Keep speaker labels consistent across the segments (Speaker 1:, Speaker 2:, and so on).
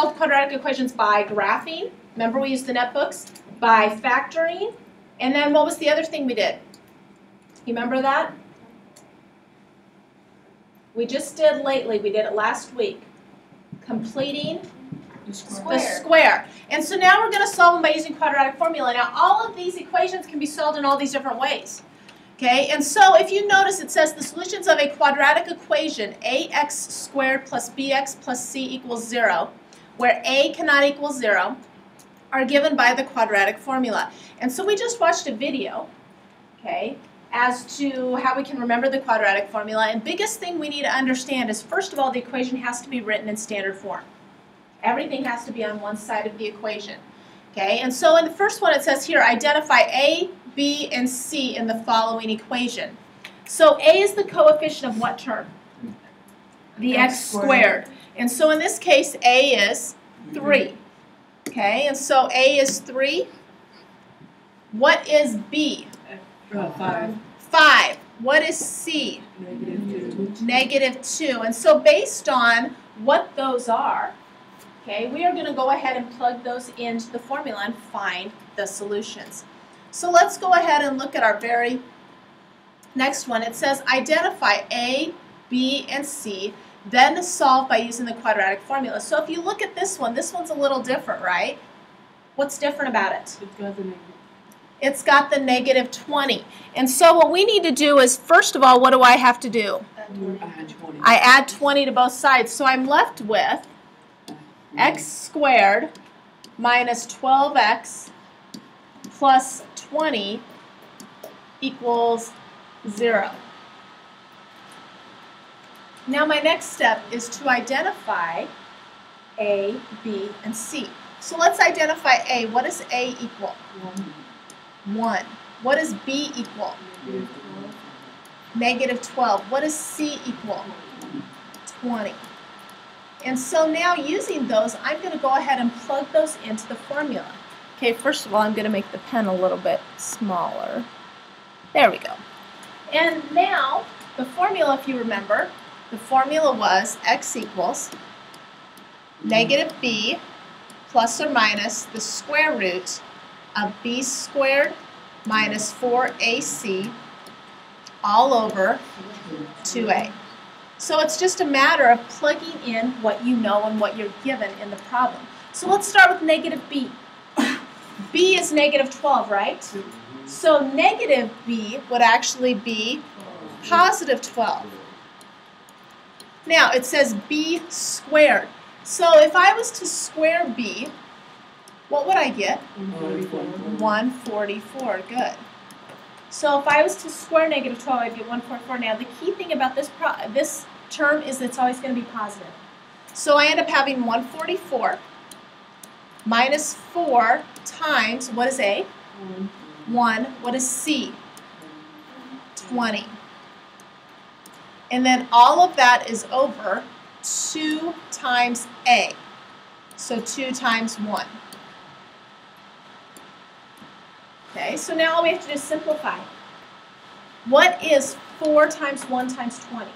Speaker 1: solve quadratic equations by graphing. Remember we used the netbooks? By factoring. And then what was the other thing we did? You remember that? We just did lately, we did it last week. Completing the square. And so now we're going to solve them by using quadratic formula. Now all of these equations can be solved in all these different ways. Okay, and so if you notice it says the solutions of a quadratic equation ax squared plus bx plus c equals 0, where a cannot equal 0, are given by the quadratic formula. And so we just watched a video, okay, as to how we can remember the quadratic formula. And biggest thing we need to understand is, first of all, the equation has to be written in standard form. Everything has to be on one side of the equation. Okay, and so in the first one it says here, identify A, B, and C in the following equation. So A is the coefficient of what term? The x squared. And so in this case, A is 3. Okay, and so A is 3. What is B?
Speaker 2: 5.
Speaker 1: 5. What is C? Negative 2. And so based on what those are, okay, we are going to go ahead and plug those into the formula and find the solutions. So let's go ahead and look at our very next one. It says identify A, B, and C, then solve by using the quadratic formula. So if you look at this one's a little different, right? What's different about it? It's got the negative 20. And so what we need to do is, first of all, what do I have to do? I add 20 to both sides. So I'm left with x squared minus 12x plus 20 equals 0. Now my next step is to identify A, B, and C. So let's identify A. What does A equal? 1. What does B equal? Negative 12. What does C equal? 20. And so now using those, I'm going to go ahead and plug those into the formula. Okay, first of all, I'm going to make the pen a little bit smaller. There we go. And now, the formula, if you remember, the formula was x equals negative b plus or minus the square root of b squared minus 4ac all over 2a. So it's just a matter of plugging in what you know and what you're given in the problem. So let's start with negative b. B is negative 12, right? So negative b would actually be positive 12. Now it says b squared. So if I was to square b, what would I get? 144. Good. So if I was to square negative 12, I'd get 144. Now the key thing about this term is it's always going to be positive. So I end up having 144 minus 4 times, what is A? 1. What is C? 20. And then all of that is over 2 times A. So 2 times 1. Okay, so now all we have to do is simplify. What is 4 times 1 times 20?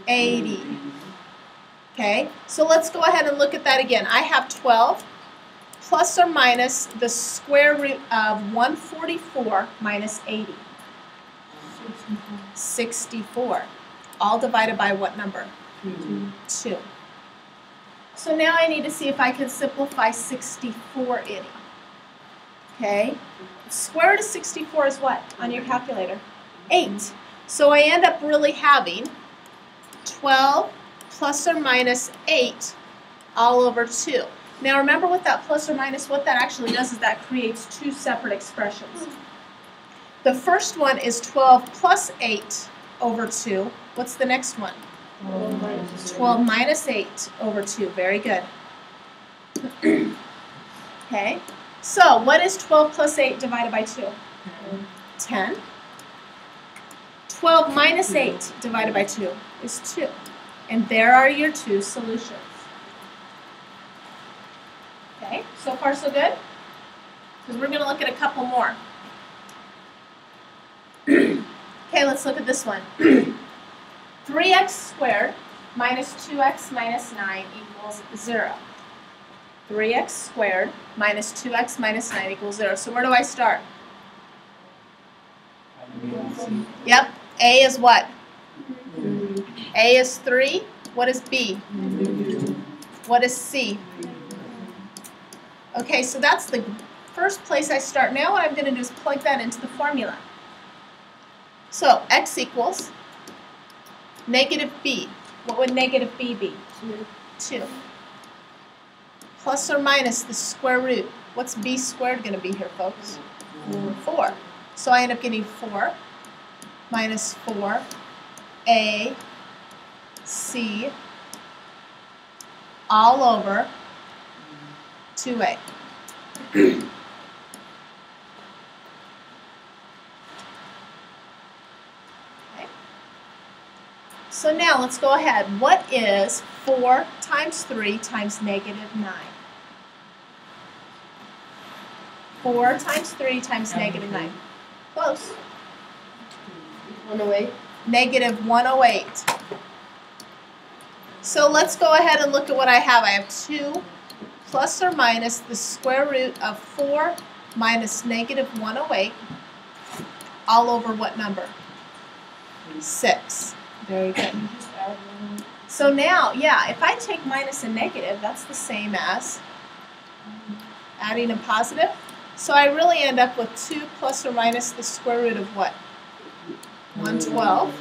Speaker 1: 80. Okay, so let's go ahead and look at that again. I have 12 plus or minus the square root of 144 minus 80. 64. All divided by what number? 2. So now I need to see if I can simplify 64 any. Okay, square root of 64 is what on your calculator? 8. So I end up really having 12 plus or minus 8 all over 2. Now remember with that plus or minus, what that actually does is that creates 2 separate expressions. The first one is 12 plus 8 over 2. What's the next one? 12 minus 8 over 2. Very good. Okay, so what is 12 plus 8 divided by 2? 10. 12 minus 8 divided by 2 is 2. And there are your 2 solutions. Okay, so far so good? Because we're going to look at a couple more. Okay, let's look at this one. 3x squared minus 2x minus 9 equals 0. 3x squared minus 2x minus 9 equals 0. So where do I start? Yep. A is what? A is 3. What is B? What is C? Okay, so that's the first place I start. Now what I'm going to do is plug that into the formula. So x equals negative b. What would negative b be? 2. Plus or minus the square root. What's b squared going to be here, folks? 4. So I end up getting 4 minus 4 a c all over 2a. So now let's go ahead. What is 4 times 3 times negative 9? 4 times 3 times negative 9. Close.
Speaker 2: 108.
Speaker 1: Negative 108. So let's go ahead and look at what I have. I have 2 plus or minus the square root of 4 minus negative 108 all over what number? 6. Very good. So now, yeah, if I take minus and negative, that's the same as adding a positive. So I really end up with 2 plus or minus the square root of what? 112.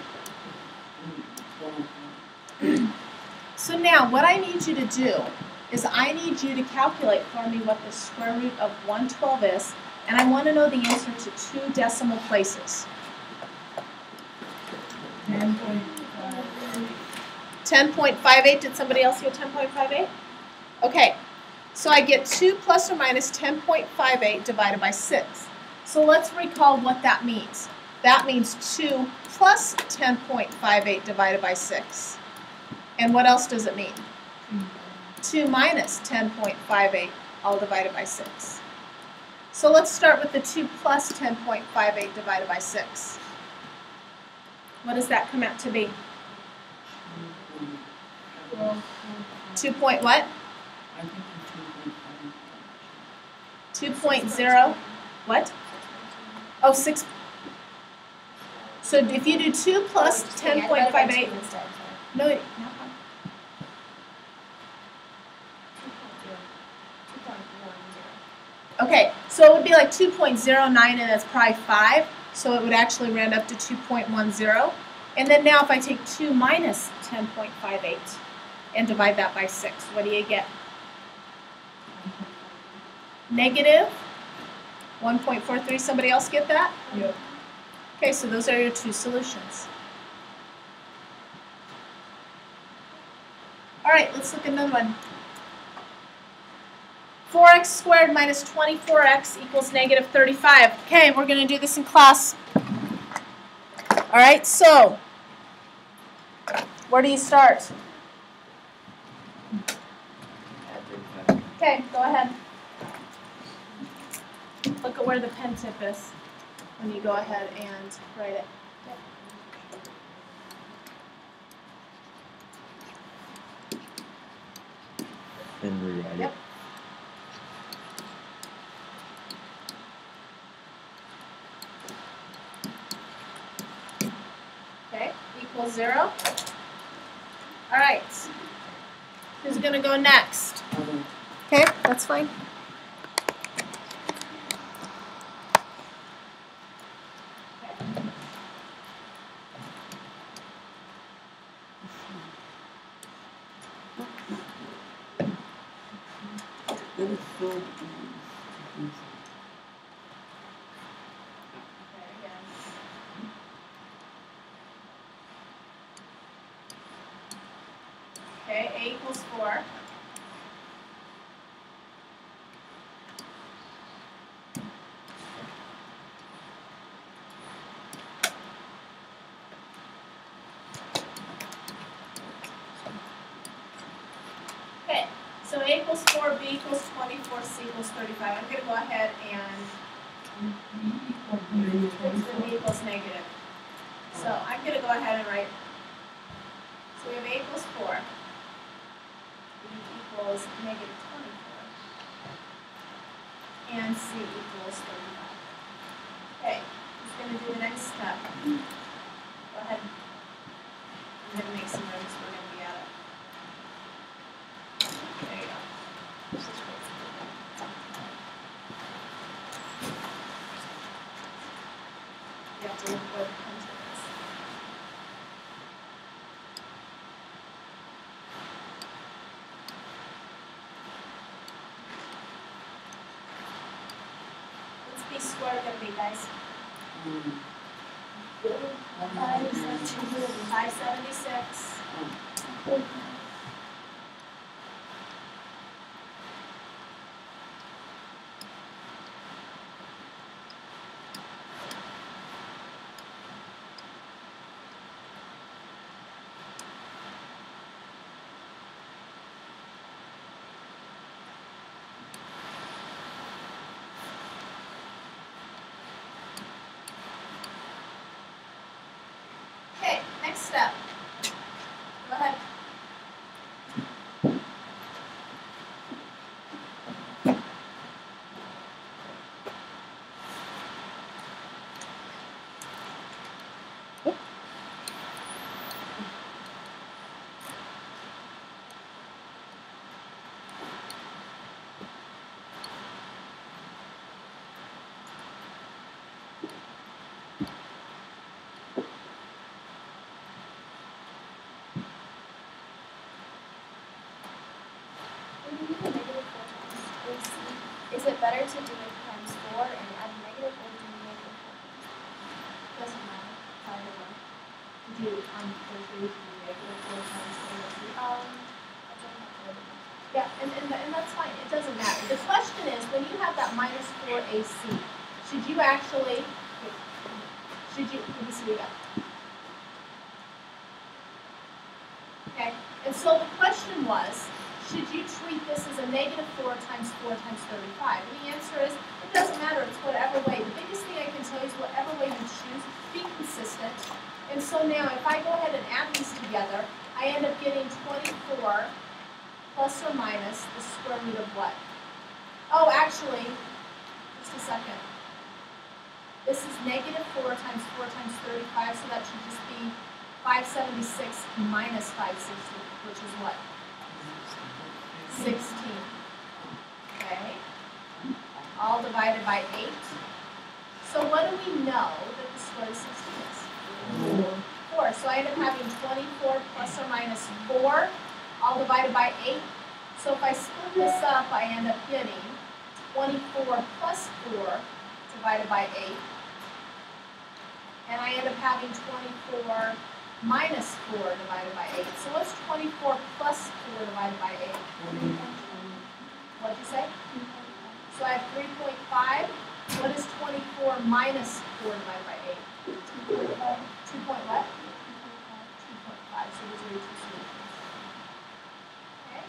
Speaker 1: So now what I need you to do is I need you to calculate for me what the square root of 112 is, and I want to know the answer to 2 decimal places. 10.58. Did somebody else get 10.58? Okay, so I get 2 plus or minus 10.58 divided by 6. So let's recall what that means. That means 2 plus 10.58 divided by 6. And what else does it mean? 2 minus 10.58 all divided by 6. So let's start with the 2 plus 10.58 divided by 6. What does that come out to be? 2 point what? 2.0 what? Oh, 6. So if you do 2 plus 10.58, no, not okay, so it would be like 2.09, and that's probably 5, so it would actually round up to 2.10. And then now if I take 2 minus 10.58 and divide that by 6, what do you get? Negative 1.43. Somebody else get that?
Speaker 2: Yep.
Speaker 1: Okay, so those are your 2 solutions. All right, let's look at another one. 4x squared minus 24x equals negative 35. Okay, we're going to do this in class. All right, so where do you start? Okay, go ahead. Look at where the pen tip is when you go ahead and write it.
Speaker 3: And rewrite it.
Speaker 1: Yep. Okay, equals 0. All right. Who's going to go next? Okay, that's fine. Okay, a equals 4. Okay, so a equals 4, b equals 24, c equals 35. I'm going to go ahead and b equals negative. So I'm going to go ahead and write, so So we have A equals 4. B equals negative 24. And C equals 35. Okay, who's going to do the next step? Go ahead. I'm going to make some room so we're going to be out of. There you go. You have to look where the pencil is. What's B squared going to be, guys? 576. Okay, next step. Go ahead. Is it better to do it times 4 and add negative, or do you make it 4 times 4? Doesn't matter. Either one. Do you Thursday do negative 4 times 4? Yeah, and that's fine. It doesn't matter. The question is, when you have that minus 4 AC, should you actually? Let me see what we got. Okay, and so the question was, should you treat this as a negative 4 times 4 times 35? And the answer is, it doesn't matter, it's whatever way. The biggest thing I can tell you is whatever way you choose, be consistent. And so now, if I go ahead and add these together, I end up getting 24 plus or minus the square root of what? Oh, actually, just a second. This is negative 4 times 4 times 35, so that should just be 576 minus 560, which is what? 16. Okay. All divided by 8. So what do we know that the square root of 16 is? 4. So I end up having 24 plus or minus 4, all divided by 8. So if I split this up, I end up getting 24 plus 4 divided by 8. And I end up having 24 minus 4 divided by 8. So what's 24 plus 4 divided by 8? What did you say? So I have 3.5. What is 24 minus 4 divided by 8? 2 point what? 2.5. So those are your two solutions. Okay?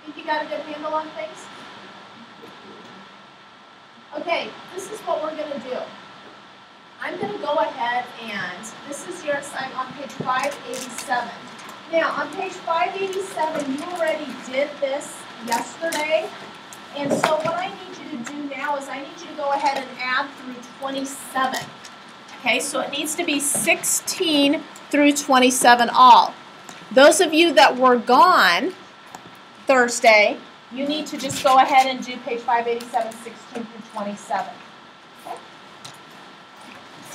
Speaker 1: Think you got a good handle on things? Okay, this is what we're going to do. I'm going to go ahead and, this is your assignment on page 587. Now, on page 587, you already did this yesterday. And so what I need you to do now is I need you to go ahead and add through 27. Okay, so it needs to be 16 through 27 all. Those of you that were gone Thursday, you need to just go ahead and do page 587, 16 through 27.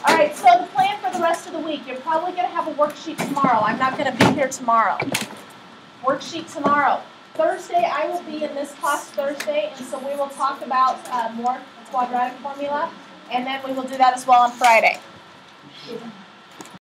Speaker 1: All right, so the plan for the rest of the week, you're probably going to have a worksheet tomorrow. I'm not going to be here tomorrow. Worksheet tomorrow. Thursday, I will be in this class Thursday, and so we will talk about more quadratic formula, and then we will do that as well on Friday.